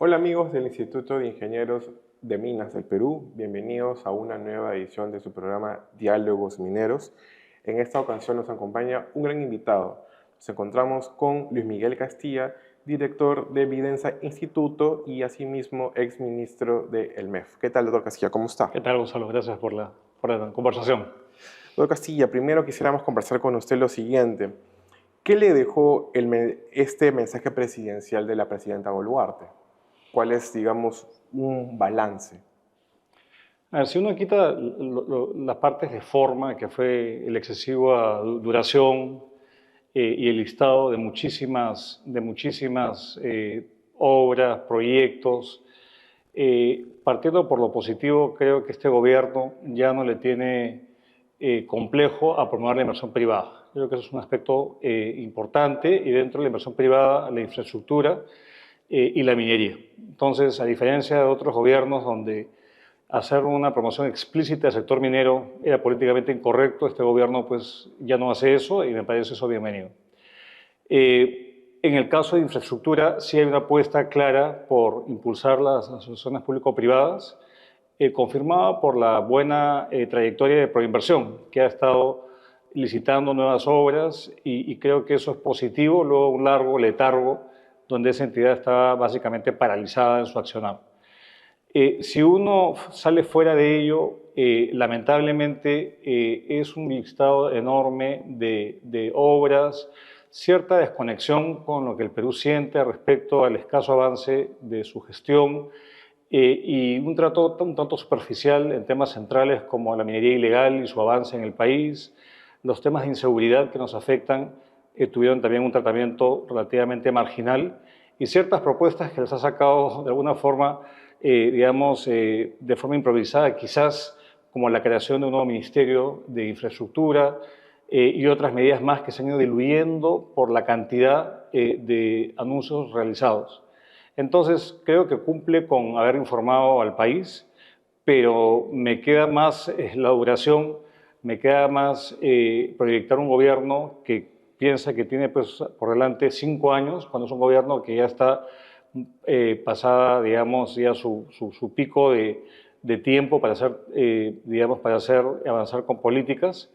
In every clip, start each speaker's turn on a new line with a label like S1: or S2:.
S1: Hola amigos del Instituto de Ingenieros de Minas del Perú, bienvenidos a una nueva edición de su programa Diálogos Mineros. En esta ocasión nos acompaña un gran invitado. Nos encontramos con Luis Miguel Castilla, director de Vidensa Instituto y asimismo exministro del MEF. ¿Qué tal, doctor Castilla? ¿Cómo está?
S2: ¿Qué tal, Gonzalo? Gracias por la conversación.
S1: Doctor Castilla, primero quisiéramos conversar con usted lo siguiente. ¿Qué le dejó este mensaje presidencial de la presidenta Boluarte? ¿Cuál es, digamos, un balance?
S2: A ver, si uno quita las partes de forma, que fue la excesiva duración y el listado de muchísimas obras, proyectos, partiendo por lo positivo, creo que este gobierno ya no le tiene complejo a promover la inversión privada. Creo que eso es un aspecto importante y dentro de la inversión privada, la infraestructura y la minería. Entonces, a diferencia de otros gobiernos donde hacer una promoción explícita del sector minero era políticamente incorrecto, este gobierno pues ya no hace eso y me parece eso bienvenido. En el caso de infraestructura, sí hay una apuesta clara por impulsar las asociaciones público-privadas, confirmada por la buena trayectoria de Proinversión, que ha estado licitando nuevas obras y creo que eso es positivo, luego un largo letargo donde esa entidad está básicamente paralizada en su accionar. Si uno sale fuera de ello, lamentablemente es un listado enorme de obras, cierta desconexión con lo que el Perú siente respecto al escaso avance de su gestión y un trato un tanto superficial en temas centrales como la minería ilegal y su avance en el país. Los temas de inseguridad que nos afectan tuvieron también un tratamiento relativamente marginal y ciertas propuestas que les ha sacado de alguna forma de forma improvisada, quizás como la creación de un nuevo ministerio de infraestructura y otras medidas más que se han ido diluyendo por la cantidad de anuncios realizados. Entonces, creo que cumple con haber informado al país, pero me queda más la duración, me queda más proyectar un gobierno que piensa que tiene pues, por delante 5 años, cuando es un gobierno que ya está pasada, digamos, ya su pico de tiempo para hacer, para hacer avanzar con políticas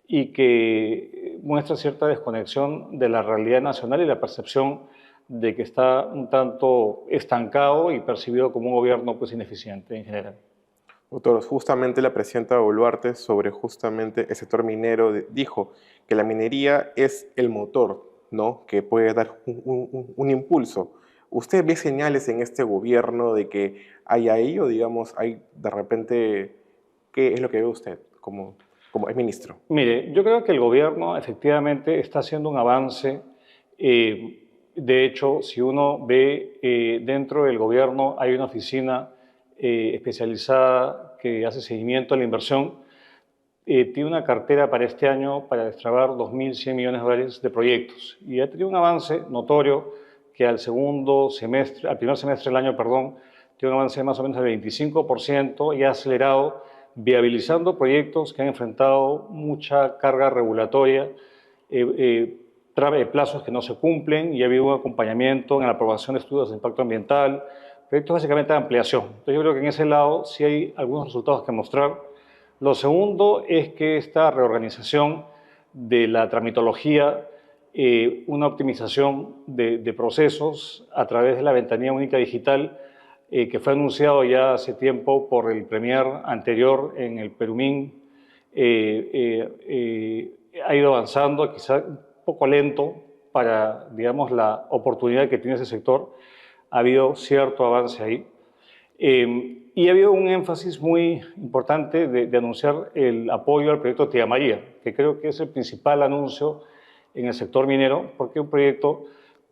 S2: y que muestra cierta desconexión de la realidad nacional y la percepción de que está un tanto estancado y percibido como un gobierno pues, ineficiente en general.
S1: Doctor, justamente la presidenta Boluarte sobre justamente el sector minero dijo que la minería es el motor, ¿no? Que puede dar un impulso. ¿Usted ve señales en este gobierno de que haya ello, digamos, hay de repente, qué es lo que ve usted como es ministro?
S2: Mire, yo creo que el gobierno efectivamente está haciendo un avance. De hecho, si uno ve dentro del gobierno hay una oficina especializada que hace seguimiento a la inversión. Tiene una cartera para este año para destrabar 2.100 millones de dólares de proyectos y ha tenido un avance notorio que al primer semestre del año, perdón, tiene un avance de más o menos del 25% y ha acelerado viabilizando proyectos que han enfrentado mucha carga regulatoria, plazos que no se cumplen y ha habido un acompañamiento en la aprobación de estudios de impacto ambiental, proyectos básicamente de ampliación. Entonces yo creo que en ese lado sí hay algunos resultados que mostrar. Lo segundo es que esta reorganización de la tramitología, una optimización de procesos a través de la ventanilla única digital, que fue anunciado ya hace tiempo por el premier anterior en el Perumín, ha ido avanzando, quizá un poco lento para, digamos, la oportunidad que tiene ese sector. Ha habido cierto avance ahí. Y ha habido un énfasis muy importante de anunciar el apoyo al proyecto Tía María, que creo que es el principal anuncio en el sector minero, porque es un proyecto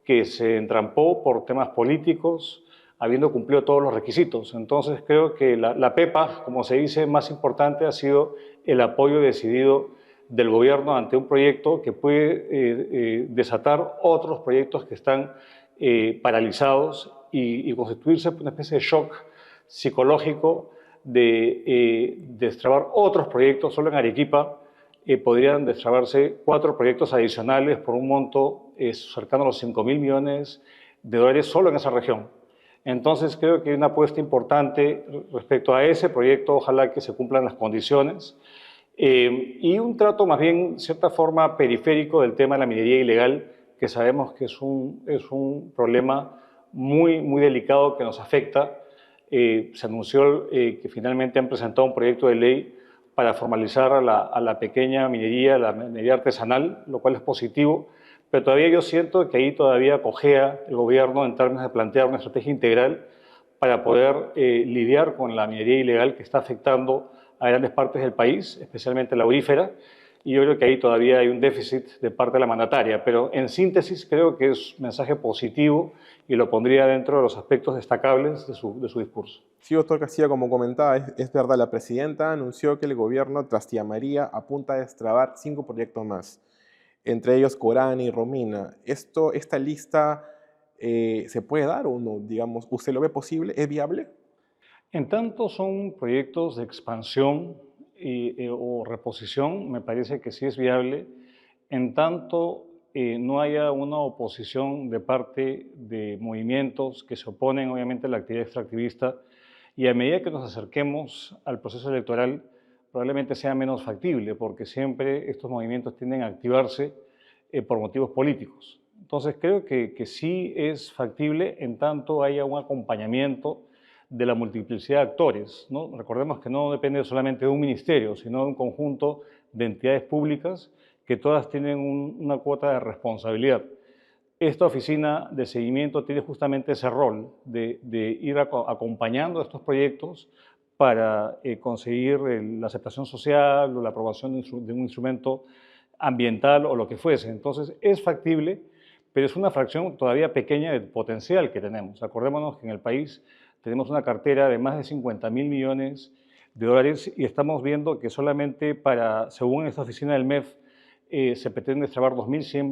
S2: que se entrampó por temas políticos, habiendo cumplido todos los requisitos. Entonces creo que la pepa, como se dice, más importante ha sido el apoyo decidido del gobierno ante un proyecto que puede desatar otros proyectos que están paralizados y constituirse una especie de shock psicológico de destrabar otros proyectos. Solo en Arequipa podrían destrabarse 4 proyectos adicionales por un monto cercano a los 5.000 millones de dólares solo en esa región. Entonces creo que hay una apuesta importante respecto a ese proyecto, ojalá que se cumplan las condiciones, y un trato más bien, de cierta forma, periférico del tema de la minería ilegal, que sabemos que es un problema muy, muy delicado que nos afecta. Se anunció que finalmente han presentado un proyecto de ley para formalizar a la pequeña minería, la minería artesanal, lo cual es positivo, pero todavía yo siento que ahí todavía cojea el gobierno en términos de plantear una estrategia integral para poder lidiar con la minería ilegal que está afectando a grandes partes del país, especialmente la aurífera, y yo creo que ahí todavía hay un déficit de parte de la mandataria, pero en síntesis creo que es un mensaje positivo y lo pondría dentro de los aspectos destacables de su discurso.
S1: Sí, doctor Castillo, como comentaba, es verdad, la presidenta anunció que el gobierno tras Tía María apunta a destrabar 5 proyectos más, entre ellos Corán y Romina. ¿Esta lista se puede dar o no? Digamos, ¿usted lo ve posible? ¿Es viable?
S2: En tanto son proyectos de expansión o reposición, me parece que sí es viable. En tanto no haya una oposición de parte de movimientos que se oponen obviamente a la actividad extractivista, y a medida que nos acerquemos al proceso electoral probablemente sea menos factible, porque siempre estos movimientos tienden a activarse por motivos políticos. Entonces creo que sí es factible en tanto haya un acompañamiento de la multiplicidad de actores, ¿no? Recordemos que no depende solamente de un ministerio, sino de un conjunto de entidades públicas que todas tienen una cuota de responsabilidad. Esta oficina de seguimiento tiene justamente ese rol de ir acompañando estos proyectos para conseguir la aceptación social o la aprobación de un instrumento ambiental o lo que fuese. Entonces, es factible, pero es una fracción todavía pequeña del potencial que tenemos. Acordémonos que en el país tenemos una cartera de más de 50.000 millones de dólares y estamos viendo que solamente para, según esta oficina del MEF, se pretende destrabar 2.100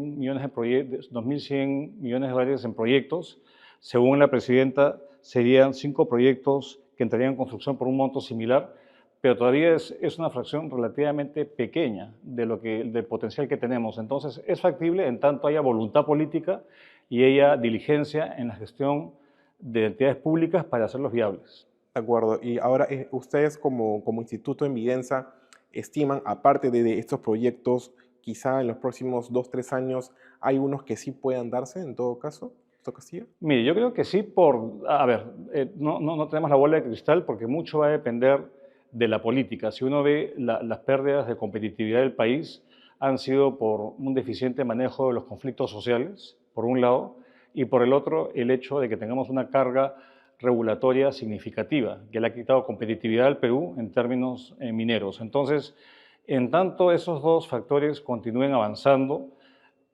S2: millones de dólares en proyectos. Según la presidenta, serían 5 proyectos que entrarían en construcción por un monto similar, pero todavía es una fracción relativamente pequeña del potencial que tenemos. Entonces, es factible en tanto haya voluntad política y haya diligencia en la gestión de entidades públicas para hacerlos viables.
S1: De acuerdo. Y ahora, ustedes como Instituto en Videnza estiman, aparte de estos proyectos, quizá en los próximos 2, 3 años, ¿hay unos que sí puedan darse en todo caso, doctor Castillo?
S2: Mire, yo creo que sí, a ver, no tenemos la bola de cristal porque mucho va a depender de la política. Si uno ve las pérdidas de competitividad del país han sido por un deficiente manejo de los conflictos sociales, por un lado, y por el otro, el hecho de que tengamos una carga regulatoria significativa, que le ha quitado competitividad al Perú en términos mineros. Entonces, en tanto esos dos factores continúen avanzando,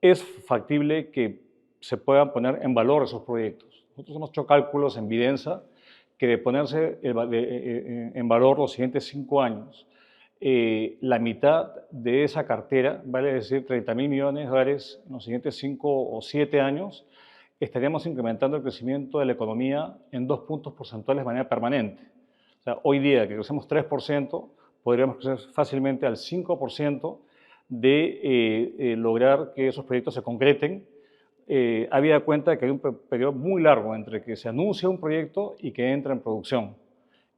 S2: es factible que se puedan poner en valor esos proyectos. Nosotros hemos hecho cálculos en Videnza que de ponerse en valor los siguientes 5 años, la mitad de esa cartera, vale decir 30.000 millones de dólares en los siguientes 5 o 7 años, estaríamos incrementando el crecimiento de la economía en 2 puntos porcentuales de manera permanente. O sea, hoy día que crecemos 3%, podríamos crecer fácilmente al 5% de lograr que esos proyectos se concreten. Habida cuenta que hay un periodo muy largo entre que se anuncia un proyecto y que entra en producción.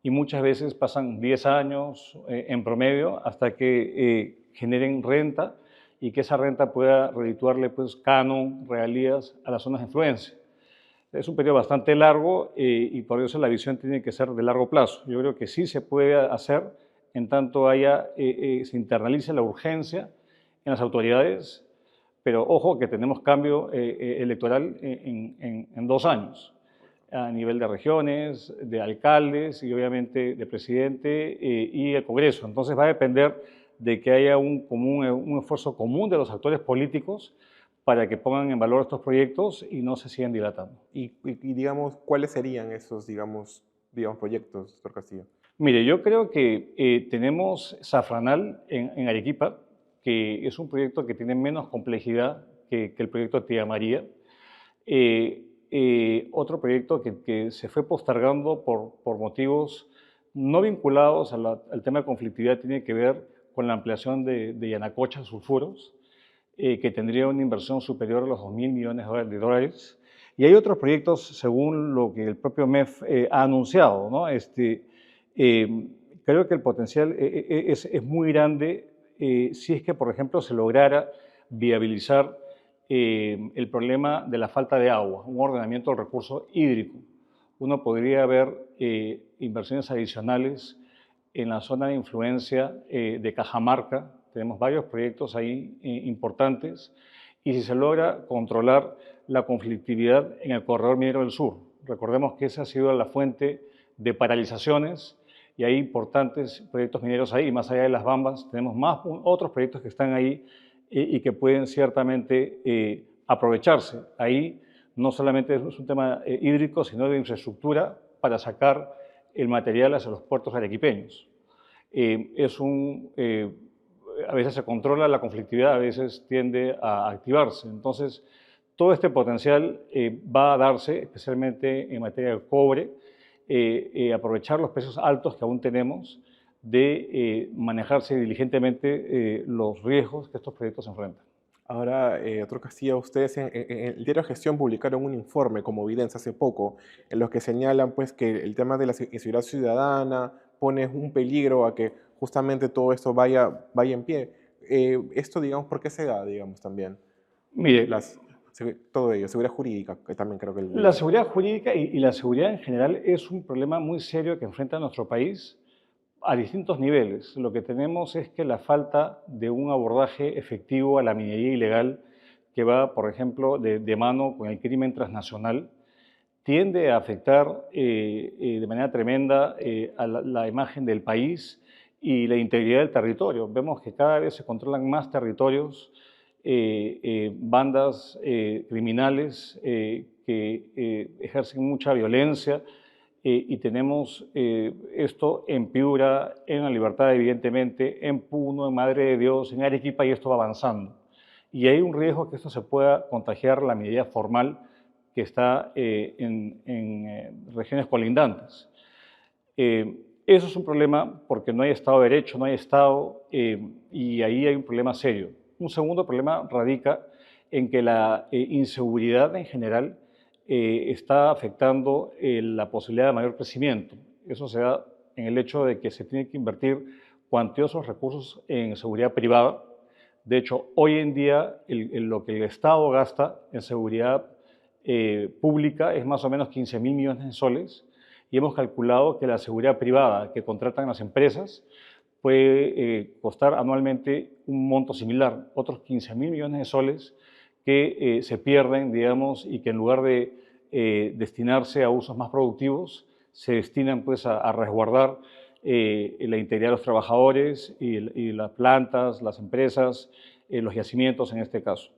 S2: Y muchas veces pasan 10 años en promedio hasta que generen renta y que esa renta pueda redituarle pues, canon, regalías a las zonas de influencia. Es un periodo bastante largo y por eso la visión tiene que ser de largo plazo. Yo creo que sí se puede hacer en tanto se internalice la urgencia en las autoridades, pero ojo que tenemos cambio electoral en 2 años, a nivel de regiones, de alcaldes y obviamente de presidente y el Congreso. Entonces va a depender de que haya un esfuerzo común de los actores políticos para que pongan en valor estos proyectos y no se sigan dilatando.
S1: Digamos, ¿cuáles serían esos, digamos proyectos, doctor Castillo?
S2: Mire, yo creo que tenemos Safranal en Arequipa, que es un proyecto que tiene menos complejidad que el proyecto Tía María. Otro proyecto que se fue postergando por motivos no vinculados al tema de conflictividad tiene que ver con la ampliación de Yanacocha Sulfuros, que tendría una inversión superior a los 2.000 millones de dólares. Y hay otros proyectos, según lo que el propio MEF ha anunciado, ¿no? Creo que el potencial es muy grande si es que, por ejemplo, se lograra viabilizar el problema de la falta de agua, un ordenamiento del recurso hídrico. Uno podría ver inversiones adicionales en la zona de influencia de Cajamarca. Tenemos varios proyectos ahí importantes. Y si se logra controlar la conflictividad en el corredor minero del sur. Recordemos que esa ha sido la fuente de paralizaciones y hay importantes proyectos mineros ahí. Más allá de las Bambas, tenemos otros proyectos que están ahí y que pueden ciertamente aprovecharse. Ahí no solamente es un tema hídrico, sino de infraestructura para sacar el material hacia los puertos arequipeños. A veces se controla la conflictividad, a veces tiende a activarse. Entonces, todo este potencial va a darse, especialmente en materia de cobre, aprovechar los precios altos que aún tenemos, de manejarse diligentemente los riesgos que estos proyectos enfrentan.
S1: Ahora, otro Castillo, ustedes en el diario Gestión publicaron un informe como evidencia hace poco, en los que señalan pues, que el tema de la inseguridad ciudadana pone un peligro a que justamente todo esto vaya en pie. Esto, digamos, ¿por qué se da, digamos, también?
S2: Mire,
S1: Las, todo ello, seguridad jurídica, que también creo que
S2: la seguridad jurídica y la seguridad en general es un problema muy serio que enfrenta nuestro país a distintos niveles. Lo que tenemos es que la falta de un abordaje efectivo a la minería ilegal, que va, por ejemplo, de mano con el crimen transnacional, tiende a afectar de manera tremenda a la imagen del país y la integridad del territorio. Vemos que cada vez se controlan más territorios, bandas criminales que ejercen mucha violencia y tenemos esto en Piura, en La Libertad, evidentemente, en Puno, en Madre de Dios, en Arequipa, y esto va avanzando. Y hay un riesgo que esto se pueda contagiar la minería formal que está en regiones colindantes. Eso es un problema porque no hay Estado de Derecho, no hay Estado, y ahí hay un problema serio. Un segundo problema radica en que la inseguridad en general está afectando la posibilidad de mayor crecimiento. Eso se da en el hecho de que se tiene que invertir cuantiosos recursos en seguridad privada. De hecho, hoy en día lo que el Estado gasta en seguridad pública es más o menos 15.000 millones de soles y hemos calculado que la seguridad privada que contratan las empresas puede costar anualmente un monto similar, otros 15.000 millones de soles que se pierden, digamos, y que en lugar de destinarse a usos más productivos, se destinan pues a resguardar la integridad de los trabajadores y las plantas, las empresas, los yacimientos en este caso.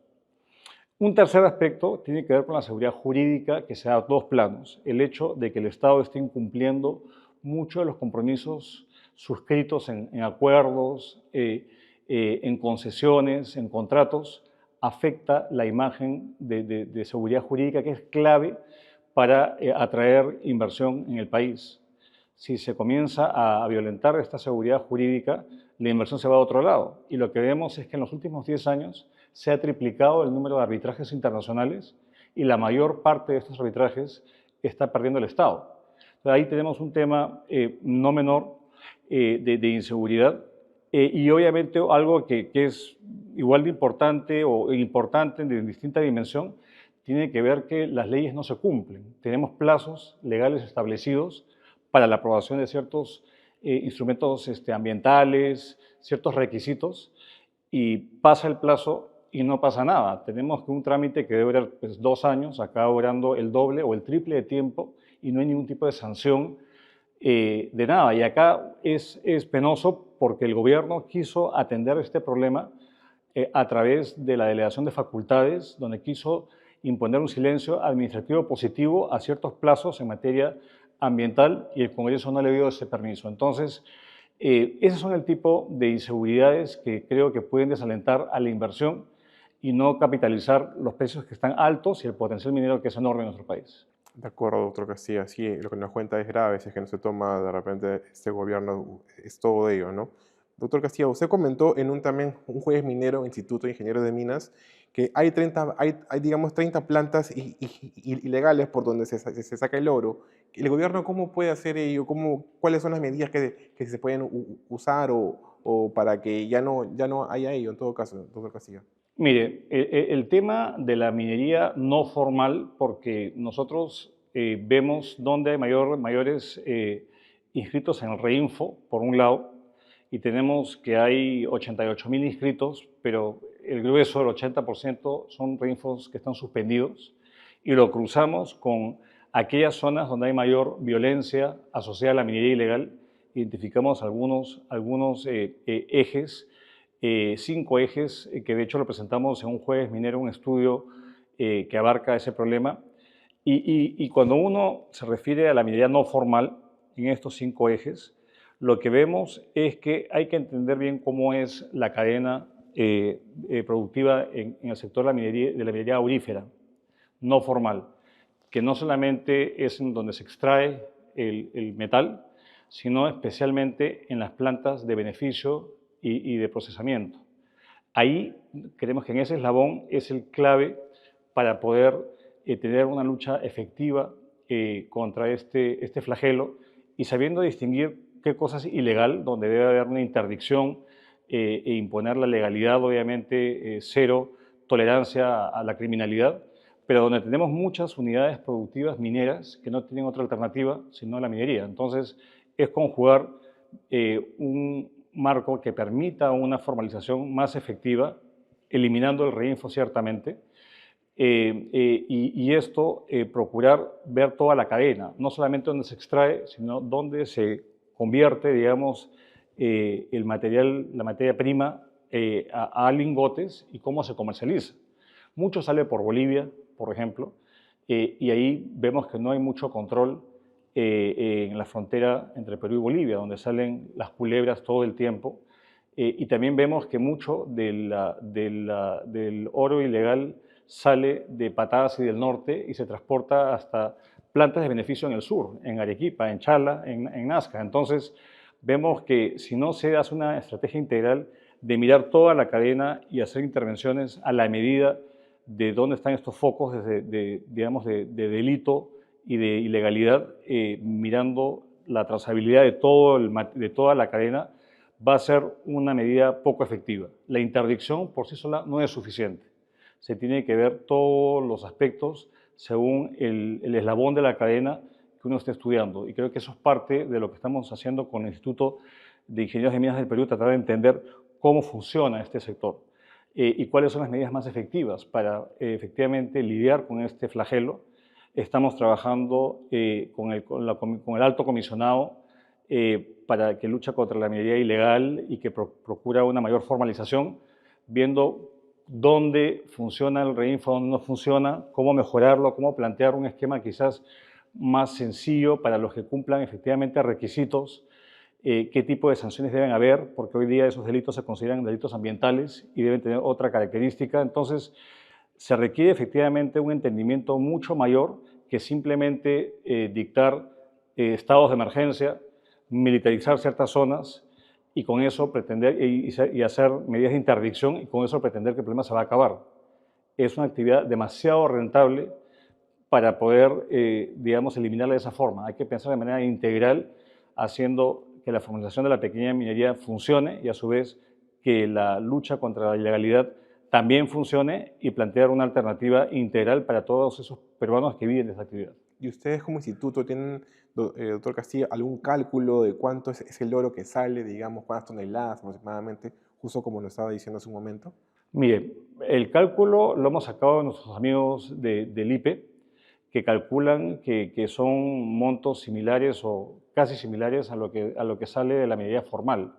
S2: Un tercer aspecto tiene que ver con la seguridad jurídica que se da a dos planos. El hecho de que el Estado esté incumpliendo muchos de los compromisos suscritos en acuerdos, en concesiones, en contratos, afecta la imagen de seguridad jurídica que es clave para atraer inversión en el país. Si se comienza a violentar esta seguridad jurídica, la inversión se va a otro lado. Y lo que vemos es que en los últimos 10 años se ha triplicado el número de arbitrajes internacionales y la mayor parte de estos arbitrajes está perdiendo el Estado. Entonces, ahí tenemos un tema no menor de inseguridad y obviamente algo que es igual de importante o importante de distinta dimensión, tiene que ver que las leyes no se cumplen. Tenemos plazos legales establecidos para la aprobación de ciertos instrumentos ambientales, ciertos requisitos, y pasa el plazo y no pasa nada. Tenemos que un trámite que debe durar pues, 2 años, acaba durando el doble o el triple de tiempo y no hay ningún tipo de sanción de nada. Y acá es penoso porque el gobierno quiso atender este problema a través de la delegación de facultades, donde quiso imponer un silencio administrativo positivo a ciertos plazos en materia ambiental y el Congreso no le dio ese permiso. Entonces, esos son el tipo de inseguridades que creo que pueden desalentar a la inversión y no capitalizar los precios que están altos y el potencial minero que es enorme en nuestro país.
S1: De acuerdo, doctor Castillo, sí, lo que nos cuenta es grave, si es que no se toma de repente este gobierno, es todo ello, ¿no? Doctor Castillo, usted comentó en también un juez minero, Instituto de Ingenieros de Minas, que hay, 30, hay, digamos, 30 plantas ilegales por donde se saca el oro. ¿El gobierno cómo puede hacer ello? ¿Cuáles son las medidas que se pueden usar o para que ya no haya ello en todo caso, doctor Castillo?
S2: Mire, el tema de la minería no formal, porque nosotros vemos dónde hay mayores inscritos en el Reinfo, por un lado, y tenemos que hay 88.000 inscritos, pero el grueso, el 80%, son Reinfos que están suspendidos, y lo cruzamos con aquellas zonas donde hay mayor violencia asociada a la minería ilegal. Identificamos algunos ejes, 5 ejes, que de hecho lo presentamos en un Jueves Minero, un estudio que abarca ese problema. Y cuando uno se refiere a la minería no formal en estos 5 ejes, lo que vemos es que hay que entender bien cómo es la cadena productiva en el sector de la minería aurífera, no formal, que no solamente es en donde se extrae el metal, sino especialmente en las plantas de beneficio y de procesamiento. Ahí creemos que en ese eslabón es el clave para poder tener una lucha efectiva contra este flagelo y sabiendo distinguir qué cosa es ilegal, donde debe haber una interdicción e imponer la legalidad, obviamente, cero tolerancia a la criminalidad, pero donde tenemos muchas unidades productivas mineras que no tienen otra alternativa sino la minería. Entonces, es conjugar un marco que permita una formalización más efectiva, eliminando el reinfo ciertamente, y esto procurar ver toda la cadena, no solamente dónde se extrae, sino dónde se convierte, digamos, la materia prima a lingotes y cómo se comercializa. Mucho sale por Bolivia, por ejemplo, y ahí vemos que no hay mucho control en la frontera entre Perú y Bolivia, donde salen las culebras todo el tiempo. Y también vemos que mucho del oro ilegal sale de Patadas y del norte y se transporta hasta plantas de beneficio en el sur, en Arequipa, en Chala, en Nazca. Entonces, vemos que si no se hace una estrategia integral de mirar toda la cadena y hacer intervenciones a la medida de dónde están estos focos digamos, de delito y de ilegalidad, mirando la trazabilidad de toda la cadena, va a ser una medida poco efectiva. La interdicción por sí sola no es suficiente. Se tiene que ver todos los aspectos según el eslabón de la cadena que uno esté estudiando. Y creo que eso es parte de lo que estamos haciendo con el Instituto de Ingenieros de Minas del Perú, tratar de entender cómo funciona este sector y cuáles son las medidas más efectivas para efectivamente lidiar con este flagelo. Estamos trabajando con el alto comisionado para que lucha contra la minería ilegal y que procura una mayor formalización, viendo dónde funciona el reinfo, dónde no funciona, cómo mejorarlo, cómo plantear un esquema quizás más sencillo para los que cumplan efectivamente requisitos, qué tipo de sanciones deben haber, porque hoy día esos delitos se consideran delitos ambientales y deben tener otra característica. Entonces, se requiere efectivamente un entendimiento mucho mayor que simplemente dictar estados de emergencia, militarizar ciertas zonas y con eso pretender y hacer medidas de interdicción y con eso pretender que el problema se va a acabar. Es una actividad demasiado rentable para poder, digamos, eliminarla de esa forma. Hay que pensar de manera integral, haciendo que la formalización de la pequeña minería funcione y a su vez que la lucha contra la ilegalidad también funcione y plantear una alternativa integral para todos esos peruanos que viven de esa actividad.
S1: ¿Y ustedes como instituto tienen, doctor Castillo, algún cálculo de cuánto es el oro que sale, digamos, cuántas toneladas aproximadamente, justo como lo estaba diciendo hace un momento?
S2: Mire, el cálculo lo hemos sacado de nuestros amigos del IPE, que calculan que son montos similares o casi similares a lo que sale de la minería formal.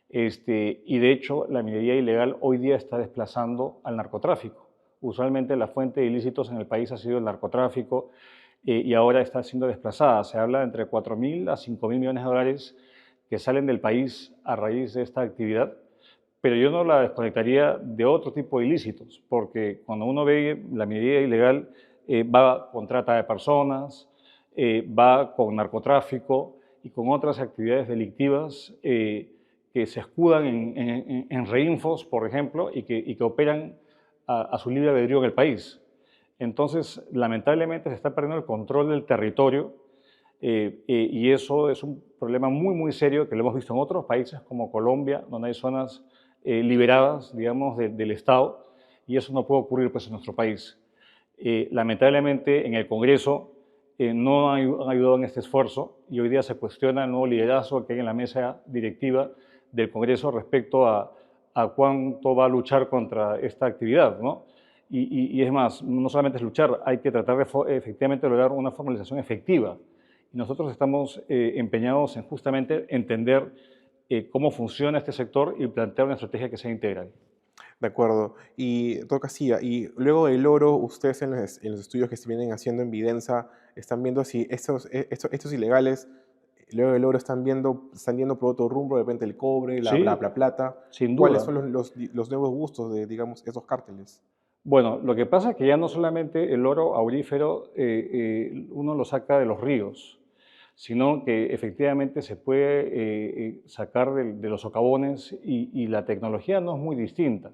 S2: Y de hecho, la minería ilegal hoy día está desplazando al narcotráfico. Usualmente la fuente de ilícitos en el país ha sido el narcotráfico y ahora está siendo desplazada. Se habla de entre 4.000 a 5.000 millones de dólares que salen del país a raíz de esta actividad, pero yo no la desconectaría de otro tipo de ilícitos, porque cuando uno ve la minería ilegal, va con trata de personas, va con narcotráfico y con otras actividades delictivas que se escudan en reinfos, por ejemplo, y que operan a su libre albedrío en el país. Entonces, lamentablemente se está perdiendo el control del territorio y eso es un problema muy, muy serio que lo hemos visto en otros países como Colombia, donde hay zonas liberadas, digamos, del Estado, y eso no puede ocurrir pues, en nuestro país. Lamentablemente, en el Congreso no han ayudado en este esfuerzo y hoy día se cuestiona el nuevo liderazgo que hay en la mesa directiva del Congreso respecto a cuánto va a luchar contra esta actividad, ¿no? Y es más, no solamente es luchar, hay que tratar de efectivamente lograr una formalización efectiva. Y nosotros estamos empeñados en justamente entender cómo funciona este sector y plantear una estrategia que sea integral.
S1: De acuerdo. Y, doctor Castilla, y luego del oro, ustedes en los estudios que se vienen haciendo en Videnza, están viendo si estos ilegales, luego del oro, están yendo por otro rumbo, de repente el cobre, la
S2: Sí,
S1: plata.
S2: sin
S1: ¿Cuáles
S2: duda.
S1: son los nuevos gustos de, digamos, esos cárteles?
S2: Bueno, lo que pasa es que ya no solamente el oro aurífero uno lo saca de los ríos, sino que efectivamente se puede sacar de los socavones y la tecnología no es muy distinta.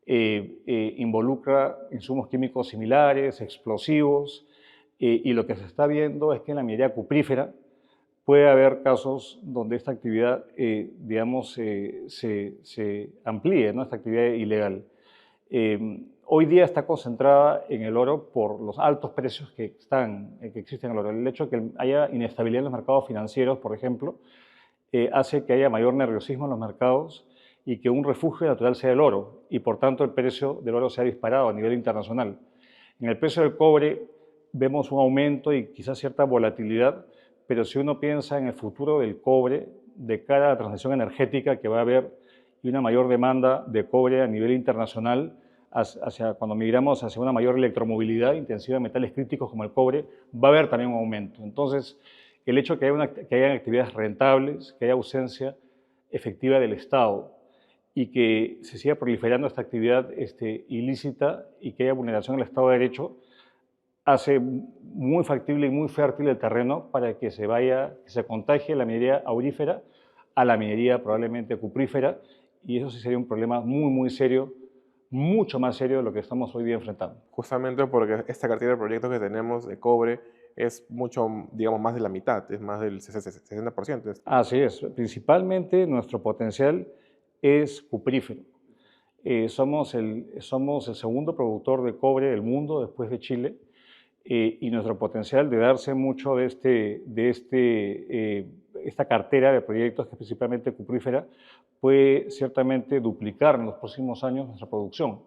S2: Involucra insumos químicos similares, explosivos, y lo que se está viendo es que en la minería cuprífera puede haber casos donde esta actividad, digamos, se amplíe, ¿no? Esta actividad ilegal. Hoy día está concentrada en el oro por los altos precios que existen en el oro. El hecho de que haya inestabilidad en los mercados financieros, por ejemplo, hace que haya mayor nerviosismo en los mercados y que un refugio natural sea el oro y por tanto el precio del oro se ha disparado a nivel internacional. En el precio del cobre vemos un aumento y quizás cierta volatilidad, pero si uno piensa en el futuro del cobre de cara a la transición energética que va a haber y una mayor demanda de cobre a nivel internacional, cuando migramos hacia una mayor electromovilidad intensiva de metales críticos como el cobre, va a haber también un aumento. Entonces, el hecho de que haya actividades rentables, que haya ausencia efectiva del Estado y que se siga proliferando esta actividad ilícita y que haya vulneración del Estado de Derecho, hace muy factible y muy fértil el terreno para que se contagie la minería aurífera a la minería probablemente cuprífera, y eso sí sería un problema muy, muy serio, mucho más serio de lo que estamos hoy día enfrentando.
S1: Justamente porque esta cartera de proyectos que tenemos de cobre es mucho, digamos, más de la mitad, es más del 60%.
S2: Así es, principalmente nuestro potencial es cuprífero. Somos el segundo productor de cobre del mundo después de Chile y nuestro potencial de darse mucho esta cartera de proyectos que es principalmente cuprífera puede ciertamente duplicar en los próximos años nuestra producción.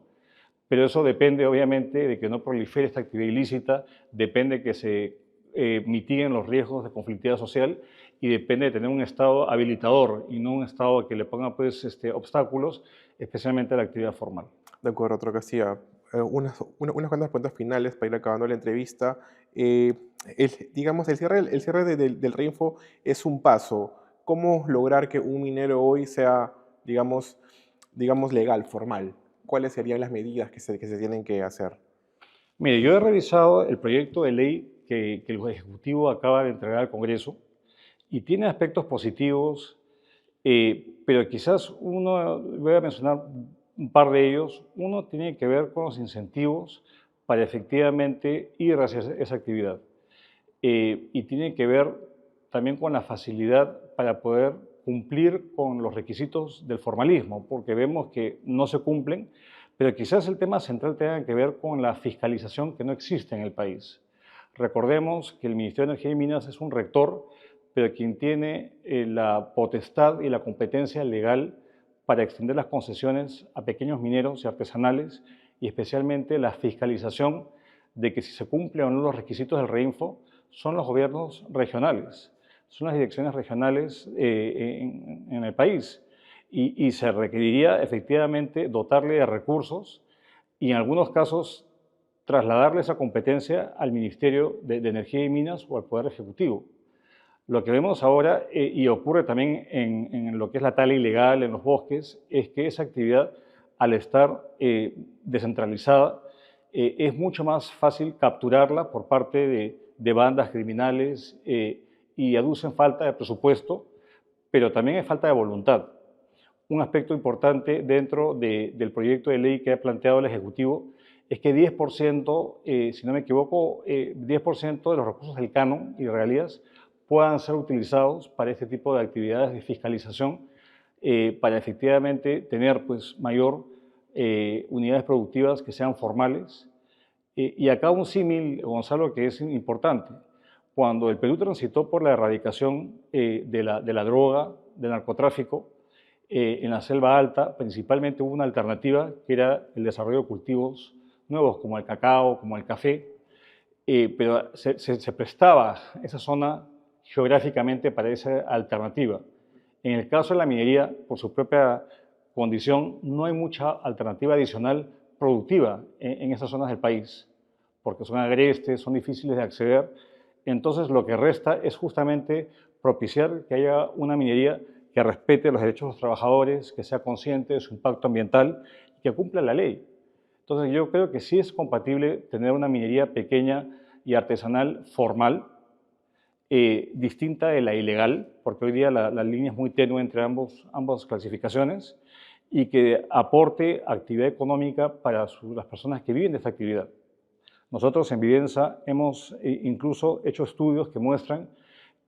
S2: Pero eso depende obviamente de que no prolifere esta actividad ilícita, depende que se mitiguen los riesgos de conflictividad social y depende de tener un Estado habilitador y no un Estado que le ponga pues, obstáculos, especialmente a la actividad formal.
S1: De acuerdo, doctor García. Unas cuantas preguntas finales para ir acabando la entrevista. Digamos, el cierre del Reinfo es un paso. ¿Cómo lograr que un minero hoy sea, digamos legal, formal? ¿Cuáles serían las medidas que se tienen que hacer?
S2: Mire, yo he revisado el proyecto de ley que el Ejecutivo acaba de entregar al Congreso y tiene aspectos positivos, pero quizás voy a mencionar un par de ellos. Uno tiene que ver con los incentivos para efectivamente ir hacia esa actividad y tiene que ver también con la facilidad para poder cumplir con los requisitos del formalismo, porque vemos que no se cumplen, pero quizás el tema central tenga que ver con la fiscalización que no existe en el país. Recordemos que el Ministerio de Energía y Minas es un rector, pero quien tiene la potestad y la competencia legal para extender las concesiones a pequeños mineros y artesanales y especialmente la fiscalización de que si se cumplen o no los requisitos del Reinfo son los gobiernos regionales, son las direcciones regionales en el país y se requeriría efectivamente dotarle de recursos y en algunos casos trasladarle esa competencia al Ministerio de Energía y Minas o al Poder Ejecutivo. Lo que vemos ahora, y ocurre también en lo que es la tala ilegal en los bosques, es que esa actividad, al estar descentralizada, es mucho más fácil capturarla por parte de bandas criminales y aducen falta de presupuesto, pero también hay falta de voluntad. un aspecto importante dentro del proyecto de ley que ha planteado el Ejecutivo es que 10%, si no me equivoco, 10% de los recursos del canon y regalías puedan ser utilizados para este tipo de actividades de fiscalización, para efectivamente tener pues, mayor unidades productivas que sean formales. Y acá un símil, Gonzalo, que es importante. Cuando el Perú transitó por la erradicación de la droga, del narcotráfico, en la selva alta, principalmente hubo una alternativa que era el desarrollo de cultivos nuevos, como el cacao, como el café, pero se prestaba esa zona geográficamente para esa alternativa. En el caso de la minería, por su propia condición, no hay mucha alternativa adicional productiva en esas zonas del país, porque son agrestes, son difíciles de acceder. Entonces, lo que resta es justamente propiciar que haya una minería que respete los derechos de los trabajadores, que sea consciente de su impacto ambiental y que cumpla la ley. Entonces, yo creo que sí es compatible tener una minería pequeña y artesanal formal, distinta de la ilegal, porque hoy día la línea es muy tenue entre ambas clasificaciones, y que aporte actividad económica para las personas que viven de esta actividad. Nosotros en Vivenza hemos incluso hecho estudios que muestran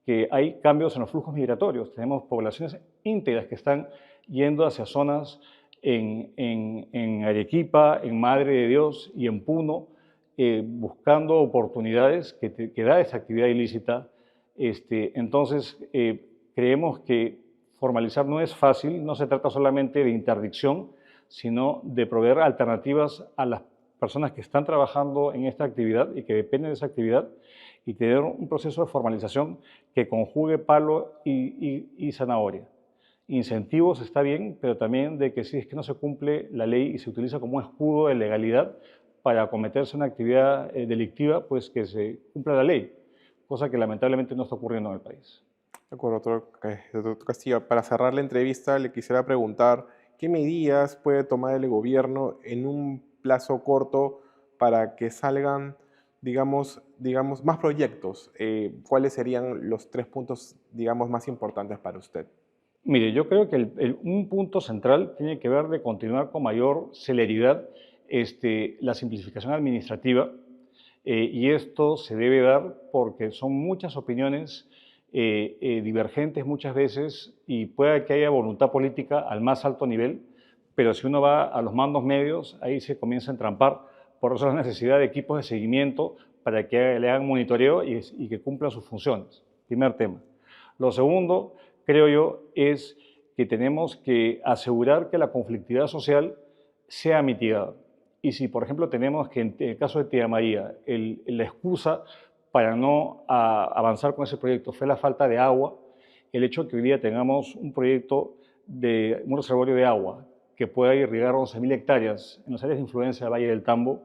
S2: que hay cambios en los flujos migratorios. Tenemos poblaciones íntegras que están yendo hacia zonas en Arequipa, en Madre de Dios y en Puno, buscando oportunidades que da esa actividad ilícita. Entonces, creemos que formalizar no es fácil, no se trata solamente de interdicción, sino de proveer alternativas a las personas que están trabajando en esta actividad y que dependen de esa actividad, y tener un proceso de formalización que conjugue palo y zanahoria. Incentivos está bien, pero también de que si es que no se cumple la ley y se utiliza como un escudo de legalidad para cometerse una actividad delictiva, pues que se cumpla la ley, cosa que lamentablemente no está ocurriendo en el país.
S1: De acuerdo, doctor Castillo. Para cerrar la entrevista, le quisiera preguntar qué medidas puede tomar el gobierno en un plazo corto para que salgan, digamos más proyectos. ¿Cuáles serían los 3 puntos, digamos, más importantes para usted?
S2: Mire, yo creo que un punto central tiene que ver de continuar con mayor celeridad la simplificación administrativa, y esto se debe dar porque son muchas opiniones divergentes muchas veces, y puede que haya voluntad política al más alto nivel, pero si uno va a los mandos medios, ahí se comienza a entrampar. Por eso la necesidad de equipos de seguimiento para que le hagan monitoreo y que cumplan sus funciones. Primer tema. Lo segundo, creo yo, es que tenemos que asegurar que la conflictividad social sea mitigada. Y si, por ejemplo, tenemos que en el caso de Tía María, la excusa para no avanzar con ese proyecto fue la falta de agua, el hecho de que hoy día tengamos un proyecto de un reservorio de agua que pueda irrigar 11.000 hectáreas en las áreas de influencia del Valle del Tambo,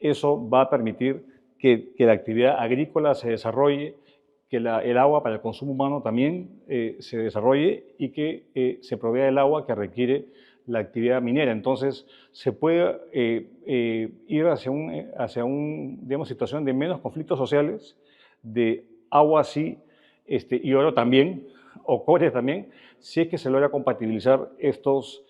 S2: eso va a permitir que la actividad agrícola se desarrolle, que el agua para el consumo humano también se desarrolle, y que se provea el agua que requiere la actividad minera. Entonces, se puede ir hacia una situación de menos conflictos sociales, de agua sí, y oro también, o cobre también, si es que se logra compatibilizar estos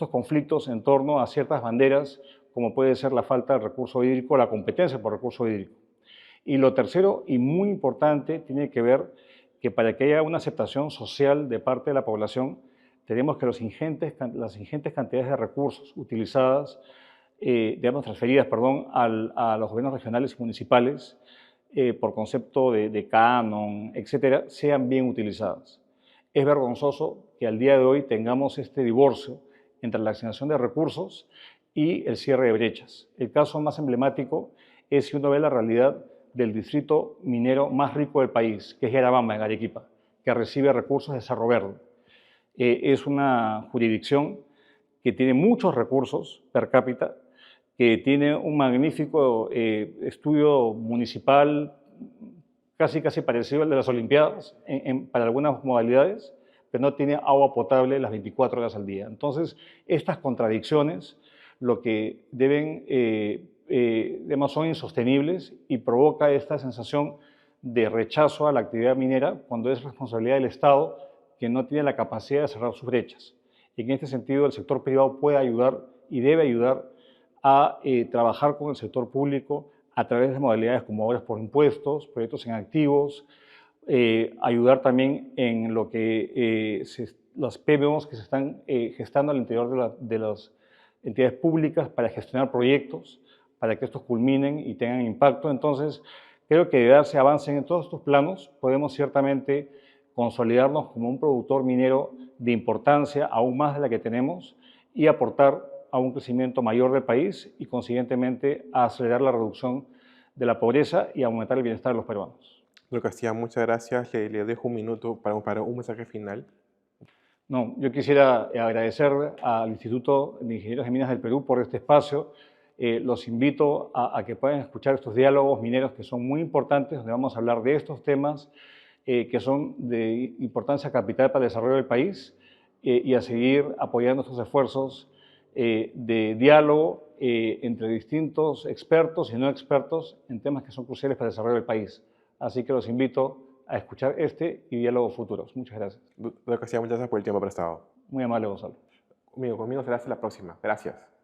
S2: conflictos en torno a ciertas banderas, como puede ser la falta de recurso hídrico, la competencia por recurso hídrico. Y lo tercero, y muy importante, tiene que ver que para que haya una aceptación social de parte de la población, tenemos que las ingentes cantidades de recursos utilizadas, transferidas, a los gobiernos regionales y municipales, por concepto de canon, etcétera, sean bien utilizadas. Es vergonzoso que al día de hoy tengamos este divorcio entre la asignación de recursos y el cierre de brechas. El caso más emblemático es, si uno ve la realidad del distrito minero más rico del país, que es Yarabamba, en Arequipa, que recibe recursos de Cerro Verde. Es una jurisdicción que tiene muchos recursos per cápita, que tiene un magnífico estudio municipal, casi parecido al de las Olimpiadas para algunas modalidades, pero no tiene agua potable las 24 horas al día. Entonces, estas contradicciones lo que son insostenibles, y provoca esta sensación de rechazo a la actividad minera cuando es responsabilidad del Estado que no tiene la capacidad de cerrar sus brechas. Y en este sentido, el sector privado puede ayudar y debe ayudar a trabajar con el sector público a través de modalidades como obras por impuestos, proyectos en activos, ayudar también en lo que las PMOs que se están gestando al interior de las entidades públicas para gestionar proyectos, para que estos culminen y tengan impacto. Entonces, creo que de darse avance en todos estos planos, podemos ciertamente consolidarnos como un productor minero de importancia aún más de la que tenemos y aportar a un crecimiento mayor del país y, consiguientemente, a acelerar la reducción de la pobreza y aumentar el bienestar de los peruanos.
S1: Doctor Castilla, muchas gracias. Le dejo un minuto para un mensaje final.
S2: No, yo quisiera agradecer al Instituto de Ingenieros de Minas del Perú por este espacio. Los invito a que puedan escuchar estos diálogos mineros que son muy importantes, donde vamos a hablar de estos temas que son de importancia capital para el desarrollo del país y a seguir apoyando estos esfuerzos de diálogo entre distintos expertos y no expertos en temas que son cruciales para el desarrollo del país. Así que los invito a escuchar este y diálogos futuros. Muchas gracias.
S1: Doctor Castilla, muchas gracias por el tiempo prestado.
S2: Muy amable, Gonzalo.
S1: Conmigo será hasta la próxima. Gracias.